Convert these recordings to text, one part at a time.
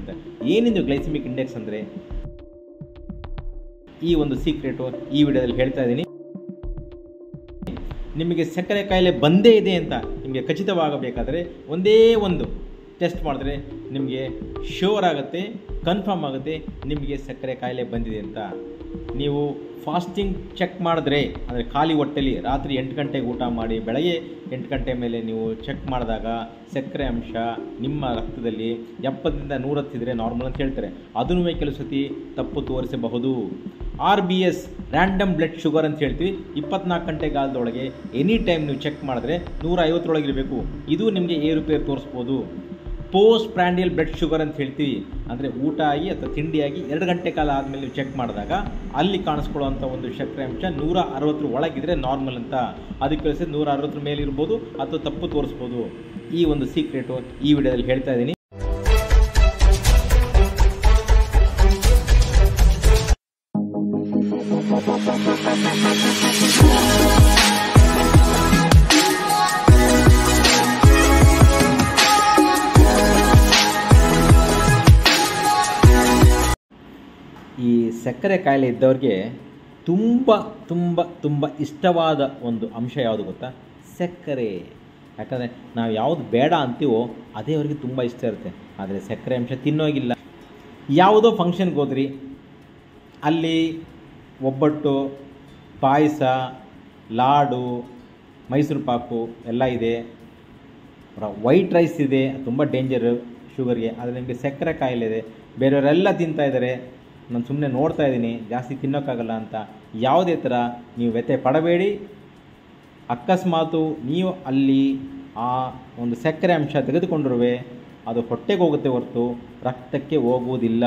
ಅಂತ. ಏನಿದು glycaemic index ಅಂದರೆ ಈ ಒಂದು ಸೀಕ್ರೆಟು ಈ ವಿಡಿಯೋದಲ್ಲಿ ಹೇಳ್ತಾ ಇದ್ದೀನಿ. ನಿಮಗೆ ಸಕ್ಕರೆ ಕಾಯಿಲೆ ಬಂದೇ ಇದೆ ಅಂತ ನಿಮಗೆ ಖಚಿತವಾಗಬೇಕಾದರೆ ಒಂದೇ ಒಂದು ಟೆಸ್ಟ್ ಮಾಡಿದ್ರೆ ನಿಮಗೆ ಶ್ಯೂರ್ ಆಗುತ್ತೆ, ಕನ್ಫರ್ಮ್ ಆಗುತ್ತೆ ನಿಮಗೆ ಸಕ್ಕರೆ ಕಾಯಿಲೆ ಬಂದಿದೆ ಅಂತ. ನೀವು ಫಾಸ್ಟಿಂಗ್ ಚೆಕ್ ಮಾಡಿದ್ರೆ, ಅಂದರೆ ಖಾಲಿ ಹೊಟ್ಟೆಲಿ ರಾತ್ರಿ 8 ಗಂಟೆಗೆ ಊಟ ಮಾಡಿ ಬೆಳಗ್ಗೆ 8 ಗಂಟೆ ಮೇಲೆ ನೀವು ಚೆಕ್ ಮಾಡಿದಾಗ ಸಕ್ಕರೆ ಅಂಶ ನಿಮ್ಮ ರಕ್ತದಲ್ಲಿ 70ರಿಂದ 100 ಇದ್ದರೆ ನಾರ್ಮಲ್ ಅಂತ ಹೇಳ್ತಾರೆ. ಅದನ್ನೂ ಕೆಲವು ಸತಿ ತಪ್ಪು ತೋರಿಸಬಹುದು. RBS ರ್ಯಾಂಡಮ್ ಬ್ಲಡ್ ಶುಗರ್ ಅಂತ ಹೇಳ್ತೀವಿ. 24 ಗಂಟೆಗಾಲದೊಳಗೆ ಎನಿ ಟೈಮ್ ನೀವು ಚೆಕ್ ಮಾಡಿದ್ರೆ 150 ಇದು ನಿಮಗೆ ಏರುಪೇರು ತೋರಿಸ್ಬೋದು. ಪೋಸ್ಟ್ ಪ್ರ್ಯಾಂಡಿಯಲ್ ಬ್ಲಡ್ ಶುಗರ್ ಅಂತ ಹೇಳ್ತೀವಿ, ಅಂದರೆ ಊಟ ಆಗಿ ಅಥವಾ ತಿಂಡಿಯಾಗಿ 2 ಗಂಟೆ ಕಾಲ ಆದಮೇಲೆ ನೀವು ಚೆಕ್ ಮಾಡಿದಾಗ ಅಲ್ಲಿ ಕಾಣಿಸ್ಕೊಳ್ಳುವಂಥ ಒಂದು ಸಕ್ಕರೆ ಅಂಶ 160 ಒಳಗಿದ್ರೆ ನಾರ್ಮಲ್ ಅಂತ. ಅದಕ್ಕೆ 160 ಮೇಲೆ ಇರ್ಬೋದು ಅಥವಾ ತಪ್ಪು ತೋರಿಸ್ಬೋದು. ಈ ಒಂದು ಸೀಕ್ರೆಟು ಈ ವಿಡಿಯೋದಲ್ಲಿ ಹೇಳ್ತಾ ಇದ್ದೀನಿ. ಈ ಸಕ್ಕರೆ ಕಾಯಿಲೆ ಇದ್ದವ್ರಿಗೆ ತುಂಬ ತುಂಬ ತುಂಬ ಇಷ್ಟವಾದ ಒಂದು ಅಂಶ ಯಾವುದು ಗೊತ್ತಾ? ಸಕ್ಕರೆ. ಯಾಕಂದರೆ ನಾವು ಯಾವುದು ಬೇಡ ಅಂತೀವೋ ಅದೇ ಅವ್ರಿಗೆ ತುಂಬ ಇಷ್ಟ ಇರುತ್ತೆ. ಆದರೆ ಸಕ್ಕರೆ ಅಂಶ ತಿನ್ನೋಗಿಲ್ಲ. ಯಾವುದೋ ಫಂಕ್ಷನ್ಗೆ ಹೋದ್ರಿ, ಅಲ್ಲಿ ಒಬ್ಬಟ್ಟು, ಪಾಯಸ, ಲಾಡು, ಮೈಸೂರು ಪಾಕು ಎಲ್ಲ ಇದೆ, ವೈಟ್ ರೈಸ್ ಇದೆ, ತುಂಬ ಡೇಂಜರು ಶುಗರ್ಗೆ. ಆದರೆ ನಿಮಗೆ ಸಕ್ಕರೆ ಕಾಯಿಲೆ ಇದೆ, ಬೇರೆಯವರೆಲ್ಲ ತಿಂತಾಯಿದ್ದಾರೆ, ನಾನು ಸುಮ್ಮನೆ ನೋಡ್ತಾ ಇದ್ದೀನಿ, ಜಾಸ್ತಿ ತಿನ್ನೋಕ್ಕಾಗಲ್ಲ ಅಂತ ಯಾವುದೇ ಥರ ನೀವು ವ್ಯಥೆ ಪಡಬೇಡಿ. ಅಕಸ್ಮಾತು ನೀವು ಅಲ್ಲಿ ಆ ಒಂದು ಸಕ್ಕರೆ ಅಂಶ ತೆಗೆದುಕೊಂಡಿರುವೆ, ಅದು ಹೊಟ್ಟೆಗೆ ಹೋಗುತ್ತೆ ಹೊರತು ರಕ್ತಕ್ಕೆ ಹೋಗುವುದಿಲ್ಲ.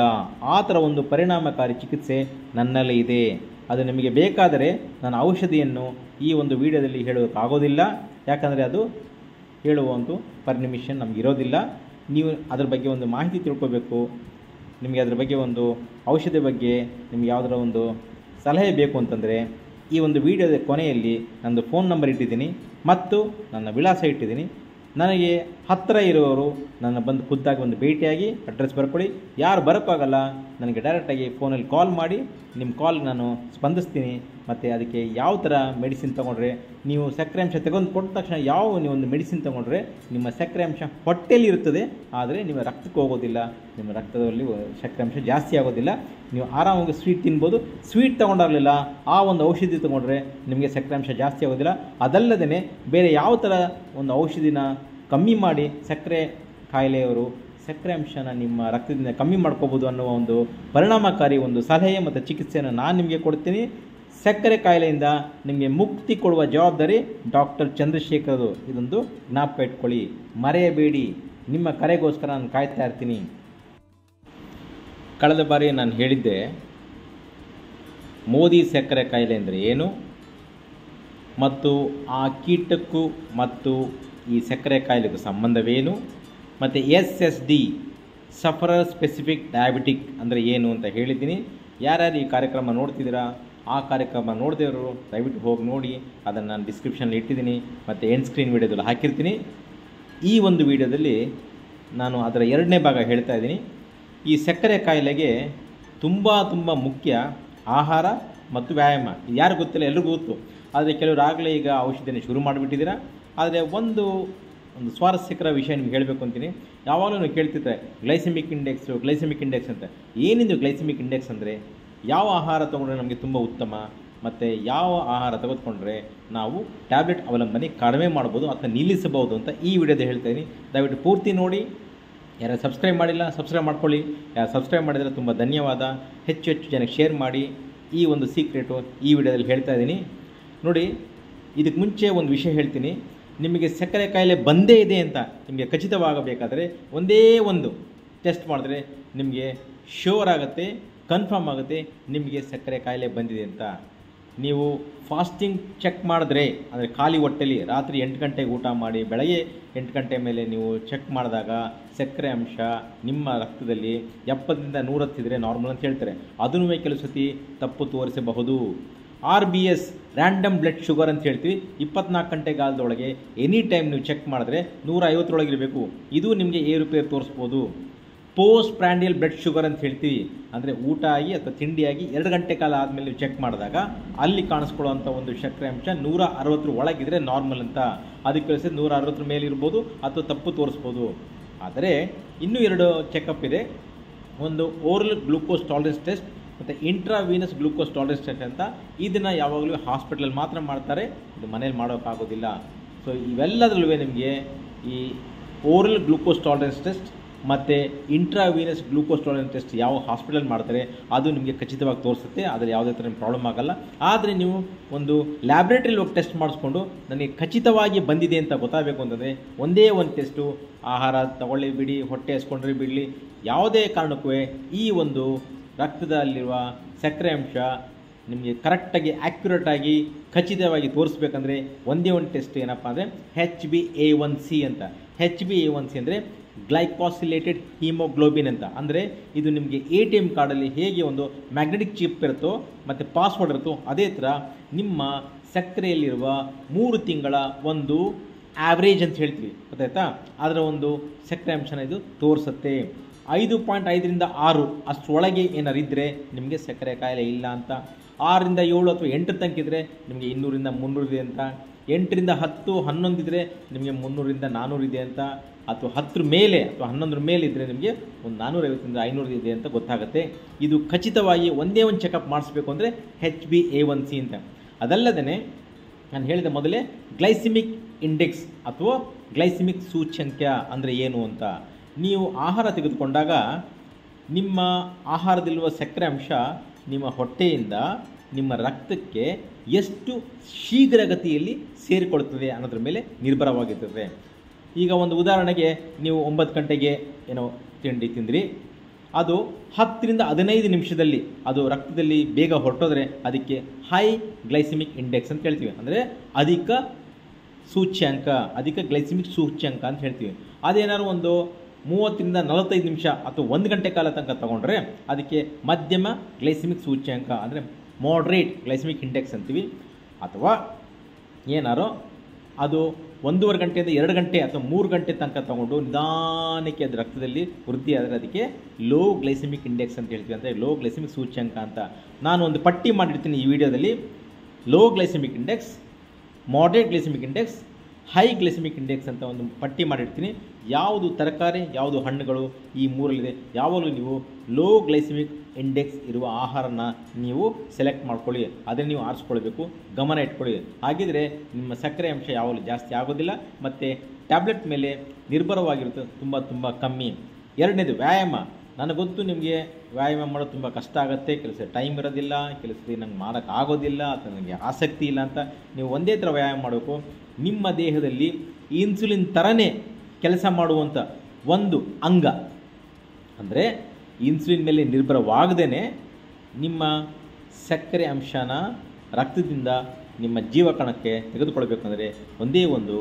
ಆ ಥರ ಒಂದು ಪರಿಣಾಮಕಾರಿ ಚಿಕಿತ್ಸೆ ನನ್ನಲ್ಲಿ ಇದೆ. ಅದು ನಿಮಗೆ ಬೇಕಾದರೆ ನಾನು ಔಷಧಿಯನ್ನು ಈ ಒಂದು ವಿಡಿಯೋದಲ್ಲಿ ಹೇಳೋಕ್ಕಾಗೋದಿಲ್ಲ, ಯಾಕಂದರೆ ಅದು ಹೇಳುವ ಒಂದು ಪರ್ಮಿಷನ್ ನಮಗಿರೋದಿಲ್ಲ. ನೀವು ಅದ್ರ ಬಗ್ಗೆ ಒಂದು ಮಾಹಿತಿ ತಿಳ್ಕೋಬೇಕು, ನಿಮಗೆ ಅದ್ರ ಬಗ್ಗೆ ಒಂದು ಔಷಧಿ ಬಗ್ಗೆ ನಿಮ್ಗೆ ಯಾವುದರ ಒಂದು ಸಲಹೆ ಬೇಕು ಅಂತಂದರೆ ಈ ಒಂದು ವಿಡಿಯೋದ ಕೊನೆಯಲ್ಲಿ ನನ್ನದು ಫೋನ್ ನಂಬರ್ ಇಟ್ಟಿದ್ದೀನಿ ಮತ್ತು ನನ್ನ ವಿಳಾಸ ಇಟ್ಟಿದ್ದೀನಿ. ನನಗೆ ಹತ್ತಿರ ಇರುವವರು ನನ್ನ ಬಂದು ಖುದ್ದಾಗಿ ಒಂದು ಭೇಟಿಯಾಗಿ ಅಡ್ರೆಸ್ ಬರ್ಕೊಳ್ಳಿ. ಯಾರು ಬರೋಕ್ಕಾಗಲ್ಲ ನನಗೆ ಡೈರೆಕ್ಟಾಗಿ ಫೋನಲ್ಲಿ ಕಾಲ್ ಮಾಡಿ, ನಿಮ್ಮ ಕಾಲ್ಗೆ ನಾನು ಸ್ಪಂದಿಸ್ತೀನಿ. ಮತ್ತು ಅದಕ್ಕೆ ಯಾವ ಥರ ಮೆಡಿಸಿನ್ ತೊಗೊಂಡ್ರೆ, ನೀವು ಸಕ್ಕರೆ ಅಂಶ ಕೊಟ್ಟ ತಕ್ಷಣ ನೀವು ಒಂದು ಮೆಡಿಸಿನ್ ತೊಗೊಂಡ್ರೆ ನಿಮ್ಮ ಸಕ್ಕರೆ ಅಂಶ ಹೊಟ್ಟೆಯಲ್ಲಿ ಇರುತ್ತದೆ, ಆದರೆ ನಿಮ್ಮ ರಕ್ತಕ್ಕೆ ಹೋಗೋದಿಲ್ಲ, ನಿಮ್ಮ ರಕ್ತದಲ್ಲಿ ಸಕ್ಕರೆ ಅಂಶ ಜಾಸ್ತಿ ಆಗೋದಿಲ್ಲ. ನೀವು ಆರಾಮಾಗಿ ಸ್ವೀಟ್ ತಿನ್ಬೋದು. ಸ್ವೀಟ್ ತೊಗೊಂಡಾಗಲಿಲ್ಲ ಆ ಒಂದು ಔಷಧಿ ತೊಗೊಂಡ್ರೆ ನಿಮಗೆ ಸಕ್ಕರೆ ಅಂಶ ಜಾಸ್ತಿ ಆಗೋದಿಲ್ಲ. ಅದಲ್ಲದೆ ಬೇರೆ ಯಾವ ಥರ ಒಂದು ಔಷಧಿನ ಕಮ್ಮಿ ಮಾಡಿ ಸಕ್ಕರೆ ಕಾಯಿಲೆಯವರು ಸಕ್ಕರೆ ಅಂಶನ ನಿಮ್ಮ ರಕ್ತದಿಂದ ಕಮ್ಮಿ ಮಾಡ್ಕೋಬೋದು ಅನ್ನುವ ಒಂದು ಪರಿಣಾಮಕಾರಿ ಒಂದು ಸಲಹೆ ಮತ್ತು ಚಿಕಿತ್ಸೆಯನ್ನು ನಾನು ನಿಮಗೆ ಕೊಡ್ತೀನಿ. ಸಕ್ಕರೆ ಕಾಯಿಲೆಯಿಂದ ನಿಮಗೆ ಮುಕ್ತಿ ಕೊಡುವ ಜವಾಬ್ದಾರಿ ಡಾಕ್ಟರ್ ಚಂದ್ರಶೇಖರ್. ಇದೊಂದು ಜ್ಞಾಪಕ ಇಟ್ಕೊಳ್ಳಿ, ಮರೆಯಬೇಡಿ. ನಿಮ್ಮ ಕರೆಗೋಸ್ಕರ ನಾನು ಕಾಯ್ತಾ ಇರ್ತೀನಿ. ಕಳೆದ ಬಾರಿ ನಾನು ಹೇಳಿದ್ದೆ ಮೋದಿ ಸಕ್ಕರೆ ಕಾಯಿಲೆ ಅಂದರೆ ಏನು ಮತ್ತು ಆ ಕೀಟಕ್ಕೂ ಮತ್ತು ಈ ಸಕ್ಕರೆ ಕಾಯಿಲೆಗೂ ಸಂಬಂಧವೇನು, ಮತ್ತು SSD ಸಫರರ್ ಸ್ಪೆಸಿಫಿಕ್ ಡಯಾಬಿಟಿಕ್ ಅಂದರೆ ಏನು ಅಂತ ಹೇಳಿದ್ದೀನಿ. ಯಾರ್ಯಾರು ಈ ಕಾರ್ಯಕ್ರಮ ನೋಡ್ತಿದ್ದೀರಾ, ಆ ಕಾರ್ಯಕ್ರಮ ನೋಡಿದವರು ದಯವಿಟ್ಟು ಹೋಗಿ ನೋಡಿ. ಅದನ್ನು ನಾನು ಡಿಸ್ಕ್ರಿಪ್ಷನಲ್ಲಿ ಇಟ್ಟಿದ್ದೀನಿ ಮತ್ತು ಎಂಡ್ ಸ್ಕ್ರೀನ್ ವಿಡಿಯೋದಲ್ಲಿ ಹಾಕಿರ್ತೀನಿ. ಈ ಒಂದು ವಿಡಿಯೋದಲ್ಲಿ ನಾನು ಅದರ 2ನೇ ಭಾಗ ಹೇಳ್ತಾ ಇದ್ದೀನಿ. ಈ ಸಕ್ಕರೆ ಕಾಯಿಲೆಗೆ ತುಂಬ ಮುಖ್ಯ ಆಹಾರ ಮತ್ತು ವ್ಯಾಯಾಮ. ಯಾರು ಗೊತ್ತಿಲ್ಲ, ಎಲ್ರಿಗೂ ಗೊತ್ತು. ಆದರೆ ಕೆಲವರು ಆಗಲೇ ಈಗ ಔಷಧಿಯನ್ನು ಶುರು ಮಾಡಿಬಿಟ್ಟಿದ್ದೀರಾ. ಆದರೆ ಒಂದು ಸ್ವಾರಸ್ಯಕರ ವಿಷಯ ನಿಮ್ಗೆ ಹೇಳಬೇಕು ಅಂತೀನಿ. ಯಾವಾಗಲೂ ನೀವು ಕೇಳ್ತಿರ್ತಾರೆ ಗ್ಲೈಸೆಮಿಕ್ ಇಂಡೆಕ್ಸ್ ಅಂತ. ಏನಿದು ಗ್ಲೈಸೆಮಿಕ್ ಇಂಡೆಕ್ಸ್ ಅಂದರೆ ಯಾವ ಆಹಾರ ತೊಗೊಂಡ್ರೆ ನಮಗೆ ತುಂಬ ಉತ್ತಮ ಮತ್ತು ಯಾವ ಆಹಾರ ತೆಗೆದುಕೊಂಡ್ರೆ ನಾವು ಟ್ಯಾಬ್ಲೆಟ್ ಅವಲಂಬನೆ ಕಡಿಮೆ ಮಾಡ್ಬೋದು ಅಥವಾ ನಿಲ್ಲಿಸಬಹುದು ಅಂತ ಈ ವಿಡಿಯೋದಲ್ಲಿ ಹೇಳ್ತಾ ಇದ್ದೀನಿ. ದಯವಿಟ್ಟು ಪೂರ್ತಿ ನೋಡಿ. ಯಾರು ಸಬ್ಸ್ಕ್ರೈಬ್ ಮಾಡಿಲ್ಲ ಸಬ್ಸ್ಕ್ರೈಬ್ ಮಾಡ್ಕೊಳ್ಳಿ. ಯಾರು ಸಬ್ಸ್ಕ್ರೈಬ್ ಮಾಡಿದರೆ ತುಂಬ ಧನ್ಯವಾದ. ಹೆಚ್ಚು ಜನಕ್ಕೆ ಶೇರ್ ಮಾಡಿ. ಈ ಒಂದು ಸೀಕ್ರೆಟು ಈ ವಿಡಿಯೋದಲ್ಲಿ ಹೇಳ್ತಾ ಇದ್ದೀನಿ. ನೋಡಿ, ಇದಕ್ಕೆ ಮುಂಚೆ ಒಂದು ವಿಷಯ ಹೇಳ್ತೀನಿ. ನಿಮಗೆ ಸಕ್ಕರೆ ಕಾಯಿಲೆ ಬಂದೇ ಇದೆ ಅಂತ ನಿಮಗೆ ಖಚಿತವಾಗಬೇಕಾದರೆ ಒಂದೇ ಒಂದು ಟೆಸ್ಟ್ ಮಾಡಿದ್ರೆ ನಿಮಗೆ ಶ್ಯೂರ್ ಆಗುತ್ತೆ, ಕನ್ಫರ್ಮ್ ಆಗುತ್ತೆ ನಿಮಗೆ ಸಕ್ಕರೆ ಕಾಯಿಲೆ ಬಂದಿದೆ ಅಂತ. ನೀವು ಫಾಸ್ಟಿಂಗ್ ಚೆಕ್ ಮಾಡಿದ್ರೆ, ಅಂದರೆ ಖಾಲಿ ಹೊಟ್ಟೆಲಿ ರಾತ್ರಿ 8 ಗಂಟೆಗೆ ಊಟ ಮಾಡಿ ಬೆಳಗ್ಗೆ 8 ಗಂಟೆ ಮೇಲೆ ನೀವು ಚೆಕ್ ಮಾಡಿದಾಗ ಸಕ್ಕರೆ ಅಂಶ ನಿಮ್ಮ ರಕ್ತದಲ್ಲಿ 70ರಿಂದ 100 ಇದ್ದರೆ ನಾರ್ಮಲ್ ಅಂತ ಹೇಳ್ತಾರೆ. ಅದನ್ನೂ ಕೆಲವು ಸತಿ ತಪ್ಪು ತೋರಿಸಬಹುದು. RBS ರ್ಯಾಂಡಮ್ ಬ್ಲಡ್ ಶುಗರ್ ಅಂತ ಹೇಳ್ತೀವಿ. 24 ಗಂಟೆಗಾಲದೊಳಗೆ ಎನಿ ಟೈಮ್ ನೀವು ಚೆಕ್ ಮಾಡಿದ್ರೆ 150 ಇದು ನಿಮಗೆ ಏರುಪೇರು ತೋರಿಸ್ಬೋದು. ಪೋಸ್ಟ್ ಪ್ರ್ಯಾಂಡಿಯಲ್ ಬ್ಲಡ್ ಶುಗರ್ ಅಂತ ಹೇಳ್ತೀವಿ. ಅಂದರೆ ಊಟ ಆಗಿ ಅಥವಾ ತಿಂಡಿಯಾಗಿ 2 ಗಂಟೆ ಕಾಲ ಆದಮೇಲೆ ನೀವು ಚೆಕ್ ಮಾಡಿದಾಗ ಅಲ್ಲಿ ಕಾಣಿಸ್ಕೊಳ್ಳುವಂಥ ಒಂದು ಸಕ್ಕರೆ ಅಂಶ 160 ಒಳಗಿದ್ರೆ ನಾರ್ಮಲ್ ಅಂತ. ಅದಕ್ಕೆ ಕಳಿಸಿದ್ರೆ 160 ಮೇಲೆ ಇರ್ಬೋದು ಅಥವಾ ತಪ್ಪು ತೋರಿಸ್ಬೋದು. ಆದರೆ ಇನ್ನೂ 2 ಚೆಕಪ್ ಇದೆ. ಒಂದು ಓರಲ್ ಗ್ಲೂಕೋಸ್ ಟಾಲರೆನ್ಸ್ ಟೆಸ್ಟ್ ಮತ್ತು ಇಂಟ್ರಾವೀನಸ್ ಗ್ಲೂಕೋಸ್ ಟಾಲರೆನ್ಸ್ ಟೆಸ್ಟ್ ಅಂತ. ಇದನ್ನು ಯಾವಾಗಲೂ ಹಾಸ್ಪಿಟಲ್ ಮಾತ್ರ ಮಾಡ್ತಾರೆ, ಇದು ಮನೇಲಿ ಮಾಡೋಕ್ಕಾಗೋದಿಲ್ಲ. ಸೊ ಇವೆಲ್ಲದರಲ್ಲೂ ನಿಮಗೆ ಈ ಓರಲ್ ಗ್ಲೂಕೋಸ್ ಟಾಲರೆನ್ಸ್ ಟೆಸ್ಟ್ ಮತ್ತು ಇಂಟ್ರಾವೀನಸ್ ಗ್ಲೂಕೋಸ್ ಟಾಲರೆನ್ಸ್ ಟೆಸ್ಟ್ ಯಾವ ಹಾಸ್ಪಿಟಲ್ ಮಾಡ್ತಾರೆ ಅದು ನಿಮಗೆ ಖಚಿತವಾಗಿ ತೋರಿಸುತ್ತೆ. ಅದರಲ್ಲಿ ಯಾವುದೇ ಥರ ಪ್ರಾಬ್ಲಮ್ ಆಗಲ್ಲ. ಆದರೆ ನೀವು ಒಂದು ಲ್ಯಾಬ್ರೇಟ್ರಿಲಿ ಹೋಗಿ ಟೆಸ್ಟ್ ಮಾಡಿಸ್ಕೊಂಡು ನನಗೆ ಖಚಿತವಾಗಿ ಬಂದಿದೆ ಅಂತ ಗೊತ್ತಾಗಬೇಕು ಅಂತಂದರೆ ಒಂದೇ ಒಂದು ಟೆಸ್ಟು, ಆಹಾರ ತಗೊಳ್ಳಿ ಬಿಡಿ, ಹೊಟ್ಟೆ ಹಸ್ಕೊಂಡ್ರೆ ಬಿಡಲಿ, ಯಾವುದೇ ಕಾರಣಕ್ಕೂ ಈ ಒಂದು ರಕ್ತದಲ್ಲಿರುವ ಸಕ್ಕರೆ ಅಂಶ ನಿಮಗೆ ಕರೆಕ್ಟಾಗಿ ಆ್ಯಕ್ಯುರೇಟಾಗಿ ಖಚಿತವಾಗಿ ತೋರಿಸ್ಬೇಕಂದ್ರೆ ಒಂದೇ ಒಂದು ಟೆಸ್ಟ್ ಏನಪ್ಪ ಅಂದರೆ HbA1c ಅಂತ. HbA1c ಅಂದರೆ ಗ್ಲೈಕಾಸಿಲೇಟೆಡ್ ಹೀಮೋಗ್ಲೋಬಿನ್ ಅಂತ. ಅಂದರೆ ಇದು ನಿಮಗೆ ATM ಕಾರ್ಡಲ್ಲಿ ಹೇಗೆ ಒಂದು ಮ್ಯಾಗ್ನೆಟಿಕ್ ಚಿಪ್ ಇರುತ್ತೋ ಮತ್ತು ಪಾಸ್ವರ್ಡ್ ಇರುತ್ತೋ ಅದೇ ಥರ ನಿಮ್ಮ ಸಕ್ಕರೆಯಲ್ಲಿರುವ 3 ತಿಂಗಳ ಒಂದು ಆವ್ರೇಜ್ ಅಂತ ಹೇಳ್ತೀವಿ, ಗೊತ್ತಾಯ್ತಾ? ಅದರ ಒಂದು ಸಕ್ಕರೆ ಅಂಶನ ಇದು ತೋರಿಸುತ್ತೆ. 5.5ರಿಂದ 6 ಅಷ್ಟರೊಳಗೆ ಏನಾರು ಇದ್ದರೆ ನಿಮಗೆ ಸಕ್ಕರೆ ಕಾಯಿಲೆ ಇಲ್ಲ ಅಂತ. 6ರಿಂದ 7 ಅಥವಾ 8 ತನಕ ಇದ್ದರೆ ನಿಮಗೆ 200ರಿಂದ 300 ಇದೆ ಅಂತ. 8ರಿಂದ 10, 11 ಇದ್ದರೆ ನಿಮಗೆ 300ರಿಂದ 400 ಇದೆ ಅಂತ. ಅಥವಾ 10 ಮೇಲೆ ಅಥವಾ 11 ಮೇಲೆ ಇದ್ದರೆ ನಿಮಗೆ ಒಂದು 450ರಿಂದ 500 ಇದೆ ಅಂತ ಗೊತ್ತಾಗುತ್ತೆ. ಇದು ಖಚಿತವಾಗಿ ಒಂದೇ ಒಂದು ಚೆಕಪ್ ಮಾಡಿಸ್ಬೇಕು ಅಂದರೆ HbA1c ಅಂತ. ಅದಲ್ಲದೇ ನಾನು ಹೇಳಿದ ಮೊದಲೇ ಗ್ಲೈಸಿಮಿಕ್ ಇಂಡೆಕ್ಸ್ ಅಥವಾ ಗ್ಲೈಸಿಮಿಕ್ ಸೂಚ್ಯಂಕ ಅಂದರೆ ಏನು ಅಂತ. ನೀವು ಆಹಾರ ತೆಗೆದುಕೊಂಡಾಗ ನಿಮ್ಮ ಆಹಾರದಲ್ಲಿರುವ ಸಕ್ಕರೆ ಅಂಶ ನಿಮ್ಮ ಹೊಟ್ಟೆಯಿಂದ ನಿಮ್ಮ ರಕ್ತಕ್ಕೆ ಎಷ್ಟು ಶೀಘ್ರಗತಿಯಲ್ಲಿ ಸೇರಿಕೊಳ್ಳುತ್ತದೆ ಅನ್ನೋದ್ರ ಮೇಲೆ ನಿರ್ಭರವಾಗಿರ್ತದೆ. ಈಗ ಒಂದು ಉದಾಹರಣೆಗೆ ನೀವು 9 ಗಂಟೆಗೆ ಏನೋ ತಿಂಡಿ ತಿಂದ್ರಿ, ಅದು 10ರಿಂದ 15 ನಿಮಿಷದಲ್ಲಿ ಅದು ರಕ್ತದಲ್ಲಿ ಬೇಗ ಹೊರಟೋದ್ರೆ ಅದಕ್ಕೆ ಹೈ ಗ್ಲೈಸಿಮಿಕ್ ಇಂಡೆಕ್ಸ್ ಅಂತ ಹೇಳ್ತೀವಿ. ಅಂದರೆ ಅಧಿಕ ಗ್ಲೈಸಿಮಿಕ್ ಸೂಚ್ಯಂಕ ಅಂತ ಹೇಳ್ತೀವಿ. ಅದೇನಾದ್ರು ಒಂದು 30ರಿಂದ 45 ನಿಮಿಷ ಅಥವಾ 1 ಗಂಟೆ ಕಾಲ ತನಕ ತಗೊಂಡ್ರೆ ಅದಕ್ಕೆ ಮಧ್ಯಮ ಗ್ಲೈಸಿಮಿಕ್ ಸೂಚ್ಯಂಕ ಅಂದರೆ ಮಾಡ್ರೇಟ್ ಗ್ಲೈಸಿಮಿಕ್ ಇಂಡೆಕ್ಸ್ ಅಂತೀವಿ. ಅಥವಾ ಏನಾರೋ ಅದು 1.5 ಗಂಟೆಯಿಂದ 2 ಗಂಟೆ ಅಥವಾ 3 ಗಂಟೆ ತನಕ ತಗೊಂಡು ನಿಧಾನಕ್ಕೆ ಅದು ರಕ್ತದಲ್ಲಿ ವೃದ್ಧಿ ಆದರೆ ಅದಕ್ಕೆ ಲೋ ಗ್ಲೈಸಿಮಿಕ್ ಇಂಡೆಕ್ಸ್ ಅಂತ ಹೇಳ್ತೀವಿ, ಅಂದರೆ ಲೋ ಗ್ಲೈಸಿಮಿಕ್ ಸೂಚ್ಯಂಕ ಅಂತ. ನಾನು ಒಂದು ಪಟ್ಟಿ ಮಾಡಿರ್ತೀನಿ ಈ ವಿಡಿಯೋದಲ್ಲಿ. Low glycaemic index, moderate glycaemic index, high glycaemic index ಅಂತ ಒಂದು ಪಟ್ಟಿ ಮಾಡಿರ್ತೀನಿ. ಯಾವುದು ತರಕಾರಿ, ಯಾವುದು ಹಣ್ಣುಗಳು, ಈ ಮೂರಲ್ಲಿದೆ. ಯಾವಾಗಲೂ ನೀವು ಲೋ ಗ್ಲೈಸಿಮಿಕ್ ಇಂಡೆಕ್ಸ್ ಇರುವ ಆಹಾರನ ನೀವು ಸೆಲೆಕ್ಟ್ ಮಾಡ್ಕೊಳ್ಳಿ, ಅದನ್ನು ನೀವು ಆರಿಸ್ಕೊಳ್ಬೇಕು, ಗಮನ ಇಟ್ಕೊಳ್ಳಿ. ಹಾಗಿದ್ರೆ ನಿಮ್ಮ ಸಕ್ಕರೆ ಅಂಶ ಯಾವಾಗಲೂ ಜಾಸ್ತಿ ಆಗೋದಿಲ್ಲ ಮತ್ತು ಟ್ಯಾಬ್ಲೆಟ್ ಮೇಲೆ ನಿರ್ಭರವಾಗಿರುತ್ತೆ ತುಂಬ ಕಮ್ಮಿ. 2ನೇದು ವ್ಯಾಯಾಮ. ನನಗೆ ಗೊತ್ತು ನಿಮಗೆ ವ್ಯಾಯಾಮ ಮಾಡೋದು ತುಂಬ ಕಷ್ಟ ಆಗುತ್ತೆ, ಕೆಲಸ ಟೈಮ್ ಇರೋದಿಲ್ಲ, ಕೆಲಸದಲ್ಲಿ ನಂಗೆ ಮಾಡೋಕ್ಕಾಗೋದಿಲ್ಲ ಅಥವಾ ನನಗೆ ಆಸಕ್ತಿ ಇಲ್ಲ ಅಂತ. ನೀವು ಒಂದೇ ಥರ ವ್ಯಾಯಾಮ ಮಾಡಬೇಕು. ನಿಮ್ಮ ದೇಹದಲ್ಲಿ ಇನ್ಸುಲಿನ್ ಥರನೇ ಕೆಲಸ ಮಾಡುವಂಥ ಒಂದು ಅಂಗ, ಅಂದರೆ ಇನ್ಸುಲಿನ್ ಮೇಲೆ ನಿರ್ಭರವಾಗದೇ ನಿಮ್ಮ ಸಕ್ಕರೆ ಅಂಶನ ರಕ್ತದಿಂದ ನಿಮ್ಮ ಜೀವಕಣಕ್ಕೆ ತೆಗೆದುಕೊಳ್ಬೇಕಂದ್ರೆ ಒಂದೇ ಒಂದು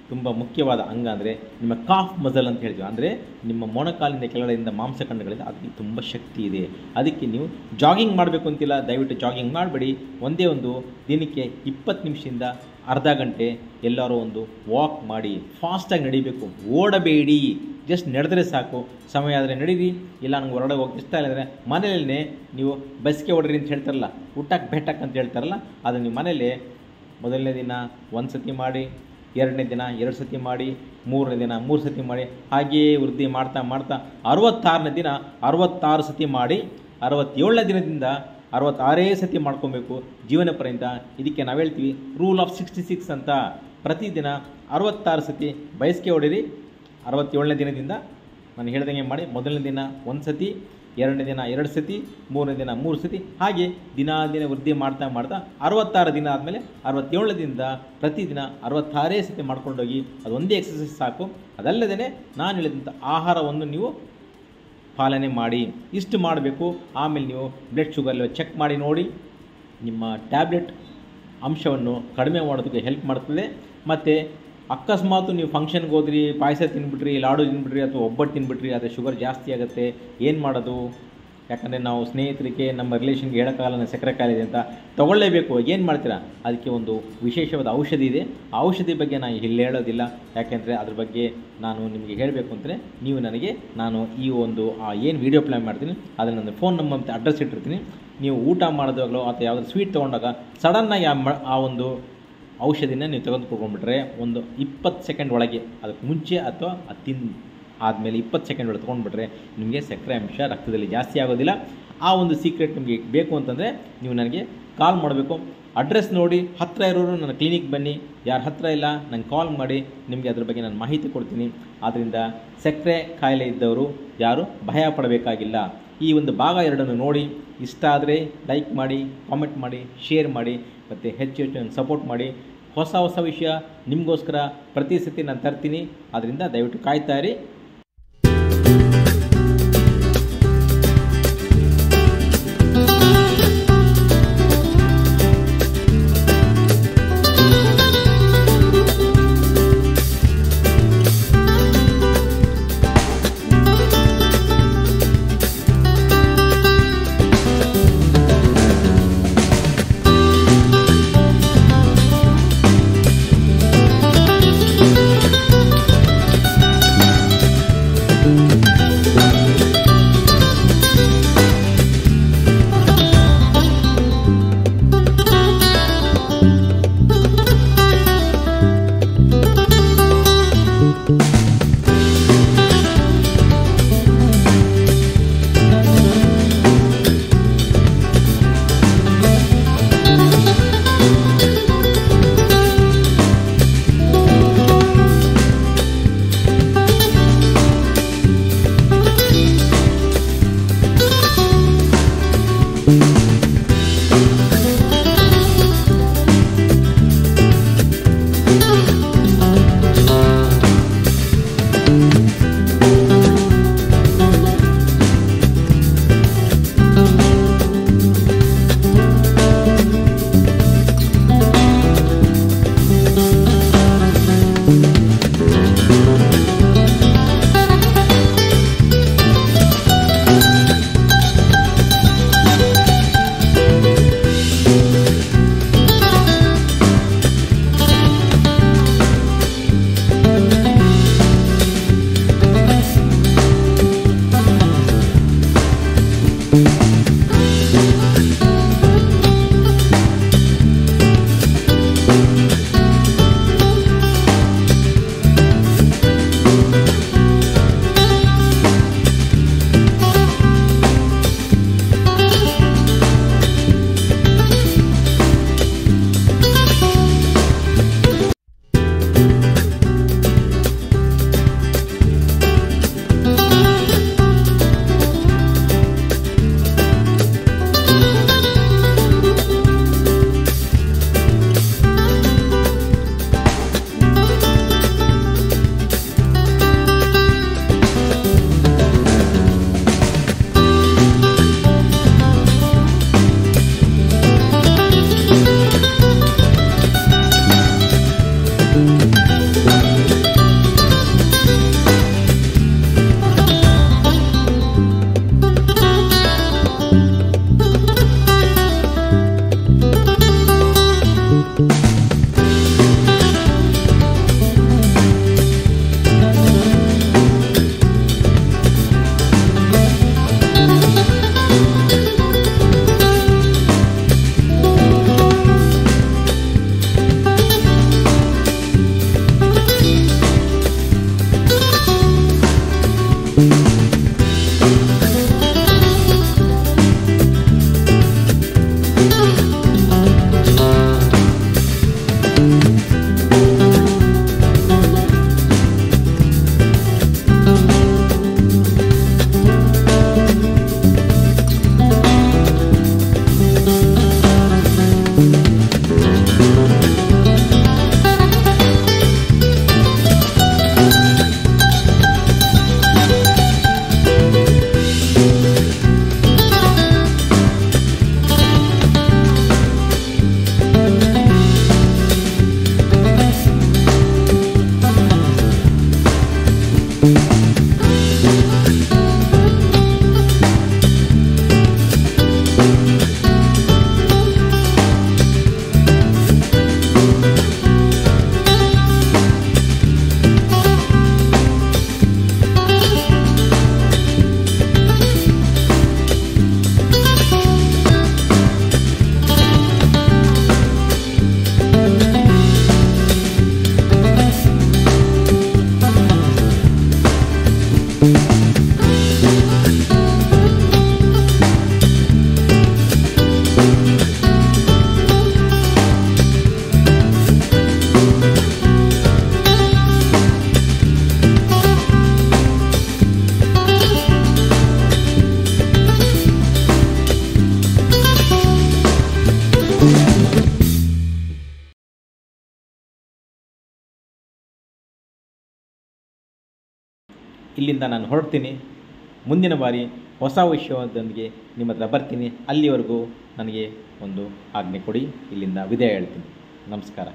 ತುಂಬ ಮುಖ್ಯವಾದ ಅಂಗ ಅಂದರೆ ನಿಮ್ಮ ಕಾಫ್ ಮಸಲ್ ಅಂತ ಹೇಳ್ತೀವಿ. ಅಂದರೆ ನಿಮ್ಮ ಮೊಣಕಾಲಿಂದ ಕೆಳಗಡೆಯಿಂದ ಮಾಂಸಖಂಡಗಳಿಂದ ಅದಕ್ಕೆ ತುಂಬ ಶಕ್ತಿ ಇದೆ. ಅದಕ್ಕೆ ನೀವು ಜಾಗಿಂಗ್ ಮಾಡಬೇಕು ಅಂತಿಲ್ಲ, ದಯವಿಟ್ಟು ಜಾಗಿಂಗ್ ಮಾಡಬೇಡಿ. ಒಂದೇ ಒಂದು ದಿನಕ್ಕೆ 20 ನಿಮಿಷದಿಂದ ಅರ್ಧ ಗಂಟೆ ಎಲ್ಲರೂ ಒಂದು ವಾಕ್ ಮಾಡಿ. ಫಾಸ್ಟಾಗಿ ನಡಿಬೇಕು, ಓಡಬೇಡಿ, ಜಸ್ಟ್ ನಡೆದ್ರೆ ಸಾಕು. ಸಮಯ ಆದರೆ ನಡೀರಿ, ಇಲ್ಲ ನಂಗೆ ಹೊರಗಡೆ ಹೋಗಿ ಇಷ್ಟ ಇಲ್ಲ ಅಂದರೆ ಮನೆಯಲ್ಲೇ ನೀವು ಬಸ್ಗೆ ಹೊಡ್ರಿ ಅಂತ ಹೇಳ್ತಾರಲ್ಲ, ಊಟಕ್ಕೆ ಬೆಟ್ಟಕ್ಕೆ ಅಂತ ಹೇಳ್ತಾರಲ್ಲ, ಅದನ್ನು ನೀವು ಮನೇಲಿ ಮೊದಲನೇ ದಿನ 1 ಸತಿ ಮಾಡಿ, 2ನೇ ದಿನ 2 ಸತಿ ಮಾಡಿ, 3ನೇ ದಿನ 3 ಸತಿ ಮಾಡಿ, ಹಾಗೆಯೇ ವೃದ್ಧಿ ಮಾಡ್ತಾ 66ನೇ ದಿನ 66 ಸತಿ ಮಾಡಿ, 67ನೇ ದಿನದಿಂದ 66 ಸತಿ ಮಾಡ್ಕೊಬೇಕು ಜೀವನ ಪರ್ಯಂತ. ಇದಕ್ಕೆ ನಾವು ಹೇಳ್ತೀವಿ ರೂಲ್ ಆಫ್ 66 ಅಂತ. ಪ್ರತಿದಿನ 66 ಸತಿ ಬಯಸ್ಕೆ ಹೊಡೀರಿ. 67ನೇ ದಿನದಿಂದ ನಾನು ಹೇಳ್ದಂಗೆ ಮಾಡಿ. ಮೊದಲನೇ ದಿನ 1 ಸತಿ, 2ನೇ ದಿನ 2 ಸತಿ, 3ನೇ ದಿನ 3 ಸತಿ, ಹಾಗೆ ದಿನ ವೃದ್ಧಿ ಮಾಡ್ತಾ 66 ದಿನ ಆದಮೇಲೆ 67ನೇ ದಿನದಿಂದ ಪ್ರತಿದಿನ 66 ಸತಿ ಮಾಡ್ಕೊಂಡೋಗಿ. ಅದೊಂದೇ ಎಕ್ಸಸೈಸ್ ಸಾಕು. ಅದಲ್ಲದೇ ನಾನು ಹೇಳಿದಂಥ ಆಹಾರವನ್ನು ನೀವು ಪಾಲನೆ ಮಾಡಿ. ಇಷ್ಟು ಮಾಡಬೇಕು. ಆಮೇಲೆ ನೀವು ಬ್ಲಡ್ ಶುಗರ್ ಲೆವೆಲ್ ಚೆಕ್ ಮಾಡಿ ನೋಡಿ. ನಿಮ್ಮ ಟ್ಯಾಬ್ಲೆಟ್ ಅಂಶವನ್ನು ಕಡಿಮೆ ಮಾಡೋದಕ್ಕೆ ಹೆಲ್ಪ್ ಮಾಡ್ತದೆ. ಮತ್ತು ಅಕಸ್ಮಾತ್ ನೀವು ಫಂಕ್ಷನ್ಗೆ ಹೋದ್ರಿ, ಪಾಯಸ ತಿನ್ಬಿಟ್ರಿ, ಲಾಡು ತಿನ್ಬಿಟ್ರಿ ಅಥವಾ ಒಬ್ಬಟ್ಟು ತಿನ್ಬಿಟ್ರಿ, ಆದರೆ ಶುಗರ್ ಜಾಸ್ತಿ ಆಗುತ್ತೆ, ಏನು ಮಾಡೋದು? ಯಾಕಂದರೆ ನಾವು ಸ್ನೇಹಿತರಿಗೆ ನಮ್ಮ ರಿಲೇಷನ್ಗೆ ಹೇಳೋಕ್ಕಾಗಲ್ಲ ನನಗೆ ಸಕ್ಕರೆ ಕಾಯಿಲೆ ಇದೆ ಅಂತ, ತೊಗೊಳ್ಳೇಬೇಕು. ಏನು ಮಾಡ್ತೀರಾ, ಅದಕ್ಕೆ ಒಂದು ವಿಶೇಷವಾದ ಔಷಧಿ ಇದೆ. ಆ ಔಷಧಿ ಬಗ್ಗೆ ನಾನು ಇಲ್ಲಿ ಹೇಳೋದಿಲ್ಲ, ಯಾಕೆಂದರೆ ಅದ್ರ ಬಗ್ಗೆ ನಾನು ನಿಮಗೆ ಹೇಳಬೇಕು ಅಂದರೆ ನೀವು ನನಗೆ ನಾನು ಈ ಒಂದು ಏನು ವೀಡಿಯೋ ಪ್ಲ್ಯಾನ್ ಮಾಡ್ತೀನಿ ಅದನ್ನು ನನ್ನ ಫೋನ್ ನಂಬರ್ ಮತ್ತು ಅಡ್ರೆಸ್ ಇಟ್ಟಿರ್ತೀನಿ. ನೀವು ಊಟ ಮಾಡಿದಾಗಲೋ ಅಥವಾ ಯಾವುದಾದ್ರು ಸ್ವೀಟ್ ತೊಗೊಂಡಾಗ ಸಡನ್ನಾಗಿ ಆ ಒಂದು ಔಷಧಿನ ನೀವು ತೆಗೆದುಕೊಂಡ್ಬಿಟ್ರೆ ಒಂದು 20 ಸೆಕೆಂಡ್ ಒಳಗೆ, ಅದಕ್ಕೆ ಮುಂಚೆ ಅಥವಾ ಆದಮೇಲೆ 20 ಸೆಕೆಂಡ್ ಒಳಗೆ ತೊಗೊಂಡ್ಬಿಟ್ರೆ ನಿಮಗೆ ಸಕ್ಕರೆ ಅಂಶ ರಕ್ತದಲ್ಲಿ ಜಾಸ್ತಿ ಆಗೋದಿಲ್ಲ. ಆ ಒಂದು ಸೀಕ್ರೆಟ್ ನಿಮಗೆ ಬೇಕು ಅಂತಂದರೆ ನೀವು ನನಗೆ ಕಾಲ್ ಮಾಡಬೇಕು. ಅಡ್ರೆಸ್ ನೋಡಿ, ಹತ್ತಿರ ಇರೋರು ನನ್ನ ಕ್ಲಿನಿಕ್ ಬನ್ನಿ, ಯಾರು ಹತ್ತಿರ ಇಲ್ಲ ನಂಗೆ ಕಾಲ್ ಮಾಡಿ, ನಿಮಗೆ ಅದ್ರ ಬಗ್ಗೆ ನಾನು ಮಾಹಿತಿ ಕೊಡ್ತೀನಿ. ಆದ್ದರಿಂದ ಸಕ್ಕರೆ ಕಾಯಿಲೆ ಇದ್ದವರು ಯಾರು ಭಯ ಪಡಬೇಕಾಗಿಲ್ಲ. ಈ ಒಂದು ಭಾಗ 2 ನೋಡಿ, ಇಷ್ಟ ಆದರೆ ಲೈಕ್ ಮಾಡಿ, ಕಾಮೆಂಟ್ ಮಾಡಿ, ಶೇರ್ ಮಾಡಿ, ಮತ್ತು ಹೆಚ್ಚು ಹೆಚ್ಚು ಸಪೋರ್ಟ್ ಮಾಡಿ. ಹೊಸ ವಿಷಯ ನಿಮಗೋಸ್ಕರ ಪ್ರತಿ ಸತಿ ನಾನು ತರ್ತೀನಿ. ಆದ್ದರಿಂದ ದಯವಿಟ್ಟು ಕಾಯ್ತಾ ಇರಿ. ಇಲ್ಲಿಂದ ನಾನು ಹೊರಡ್ತೀನಿ. ಮುಂದಿನ ಬಾರಿ ಹೊಸ ವಿಷಯದೊಂದಿಗೆ ನಿಮ್ಮ ಹತ್ರ ಬರ್ತೀನಿ. ಅಲ್ಲಿವರೆಗೂ ನನಗೆ ಒಂದು ಆಜ್ಞೆ ಕೊಡಿ. ಇಲ್ಲಿಂದ ವಿದಾಯ ಹೇಳ್ತೀನಿ. ನಮಸ್ಕಾರ.